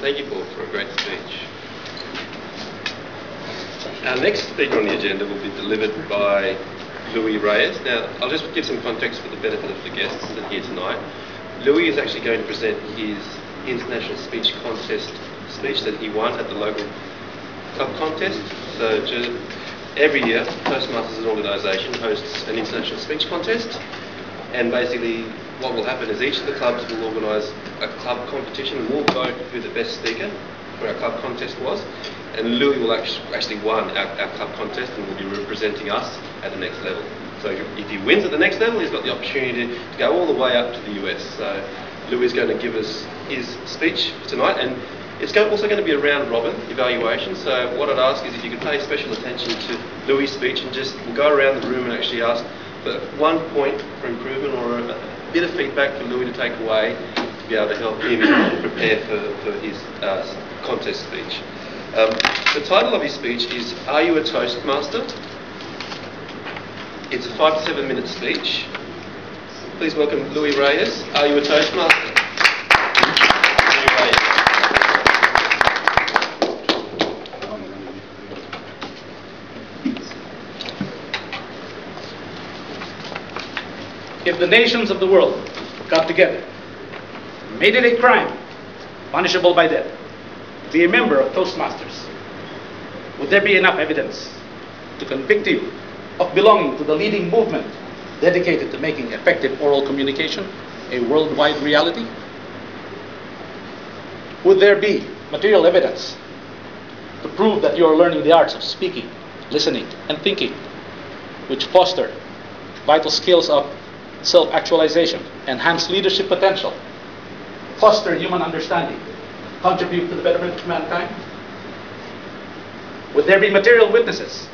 Thank you, Paul, for a great speech. Our next speaker on the agenda will be delivered by Louis Reyes. Now, I'll just give some context for the benefit of the guests that are here tonight. Louis is actually going to present his international speech contest speech that he won at the local club contest. So every year, Toastmasters as an organisation hosts an international speech contest, and basically what will happen is each of the clubs will organise a club competition and we'll vote who the best speaker for our club contest was, and Louis will actually won our club contest and will be representing us at the next level. So if he wins at the next level, he's got the opportunity to go all the way up to the US. So Louis is going to give us his speech for tonight, and it's also going to be a round robin evaluation. So what I'd ask is if you could pay special attention to Louis' speech and we'll go around the room and actually ask for 1 point for improvement or a bit of feedback for Louis to take away to be able to help him prepare for his contest speech. The title of his speech is Are You a Toastmaster? It's a 5 to 7 minute speech. Please welcome Louis Reyes. Are you a Toastmaster? Louis Reyes. If the nations of the world got together, made it a crime, punishable by death, to be a member of Toastmasters, would there be enough evidence to convict you of belonging to the leading movement dedicated to making effective oral communication a worldwide reality? Would there be material evidence to prove that you are learning the arts of speaking, listening, and thinking, which foster vital skills of self-actualization, enhance leadership potential, foster human understanding, contribute to the betterment of mankind? Would there be material witnesses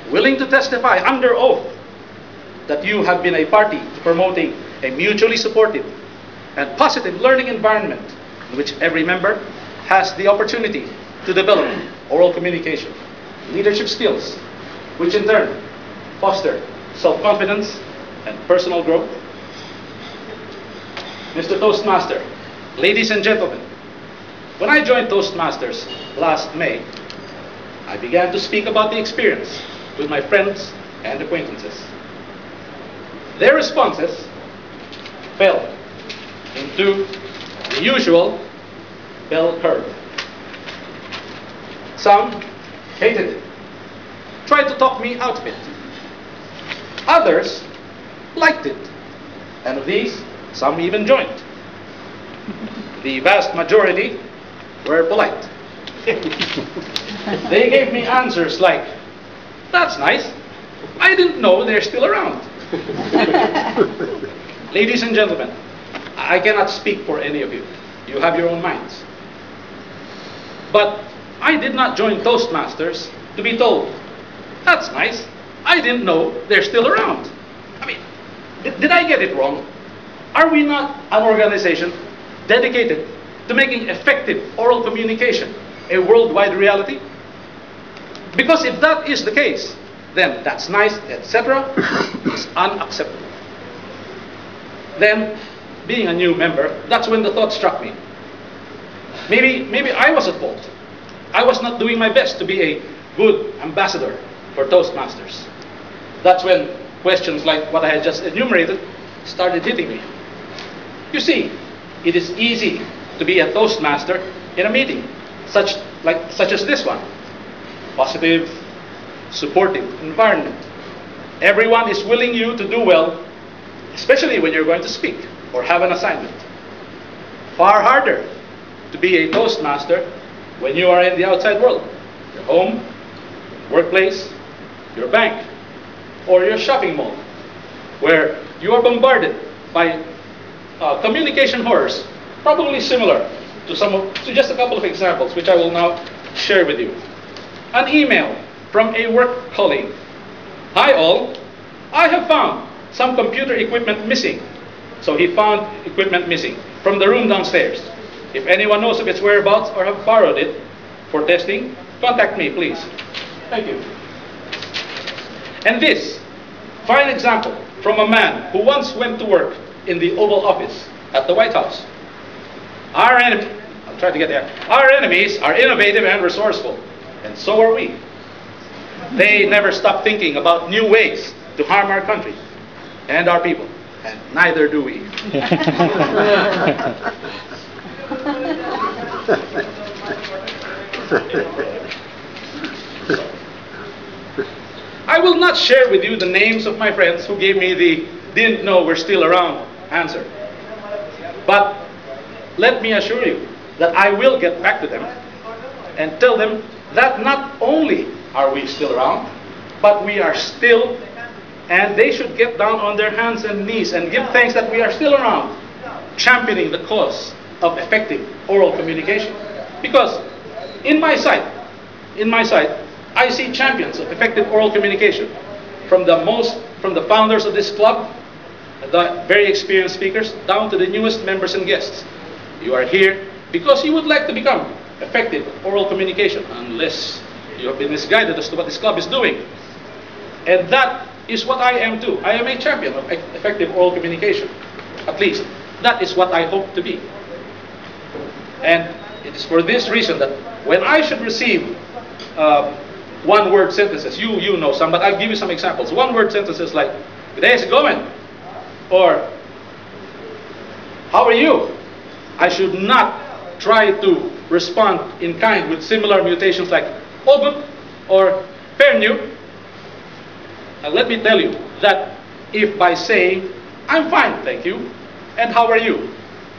willing to testify under oath that you have been a party to promoting a mutually supportive and positive learning environment in which every member has the opportunity to develop oral communication, leadership skills, which in turn foster self-confidence and personal growth? Mr. Toastmaster, ladies and gentlemen, when I joined Toastmasters last May, I began to speak about the experience with my friends and acquaintances. Their responses fell into the usual bell curve. Some hated it, tried to talk me out of it. Others liked it, and of these, some even joined. The vast majority were polite. They gave me answers like, "That's nice. I didn't know they're still around." Ladies and gentlemen, I cannot speak for any of you. You have your own minds. But I did not join Toastmasters to be told, "That's nice. I didn't know they're still around." I mean, did I get it wrong? Are we not an organization dedicated to making effective oral communication a worldwide reality? Because if that is the case, then "that's nice," etc. is unacceptable. Then, being a new member, that's when the thought struck me. Maybe I was at fault. I was not doing my best to be a good ambassador for Toastmasters. That's when questions like what I had just enumerated started hitting me. You see, it is easy to be a Toastmaster in a meeting, such as this one. Positive, supportive environment. Everyone is willing you to do well, especially when you're going to speak or have an assignment. Far harder to be a Toastmaster when you are in the outside world, your home, workplace, your bank, or your shopping mall, where you are bombarded by communication horrors, probably similar to just a couple of examples, which I will now share with you. An email from a work colleague. "Hi all, I have found some computer equipment missing." So he found equipment missing from the room downstairs. "If anyone knows of its whereabouts or have borrowed it for testing, contact me, please. Thank you." And this, fine example from a man who once went to work in the Oval Office at the White House. "Our enemy, try to get there. Our enemies are innovative and resourceful, and so are we. They never stop thinking about new ways to harm our country and our people, and neither do we. I will not share with you the names of my friends who gave me the "didn't know we're still around" answer. But let me assure you that I will get back to them and tell them that not only are we still around, but we are still, and they should get down on their hands and knees and give thanks that we are still around, championing the cause of effective oral communication. Because in my sight, I see champions of effective oral communication, from the founders of this club, the very experienced speakers, down to the newest members and guests. You are here because you would like to become effective oral communication, unless you have been misguided as to what this club is doing. And that is what I am too. I am a champion of effective oral communication. At least, that is what I hope to be. And it is for this reason that when I should receive one-word sentences, you know some, but I'll give you some examples. One-word sentences like, "Good day, is it going?" Or, "How are you?" I should not try to respond in kind with similar mutations like, "All good," or "Fair new." And let me tell you that if by saying, "I'm fine, thank you," and "How are you?"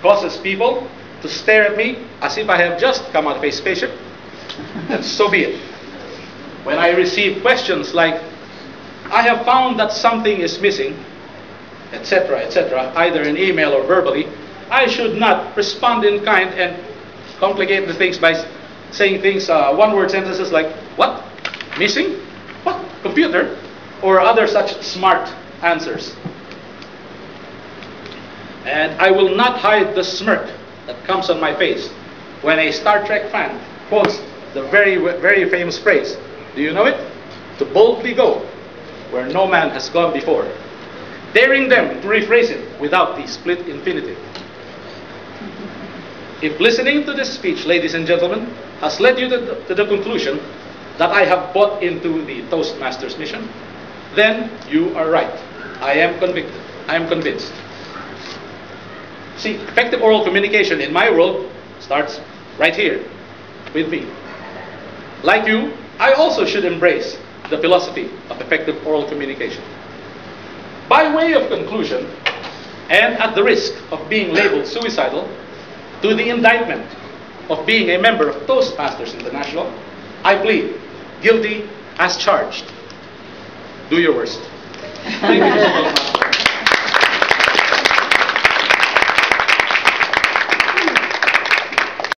causes people to stare at me as if I have just come out of a spaceship, then so be it. When I receive questions like, "I have found that something is missing," etc., etc., either in email or verbally, I should not respond in kind and complicate the things by saying things, one-word sentences like, "What? Missing? What? Computer?" or other such smart answers. And I will not hide the smirk that comes on my face when a Star Trek fan quotes the very, very famous phrase, do you know it? "To boldly go where no man has gone before," daring them to rephrase it without the split infinitive. If listening to this speech, ladies and gentlemen, has led you to the conclusion that I have bought into the Toastmasters mission, then you are right. I am convicted. I am convinced. See, effective oral communication in my world starts right here with me. Like you, I also should embrace the philosophy of effective oral communication. By way of conclusion, and at the risk of being labeled suicidal, to the indictment of being a member of Toastmasters International, I plead guilty as charged. Do your worst. Thank you so much.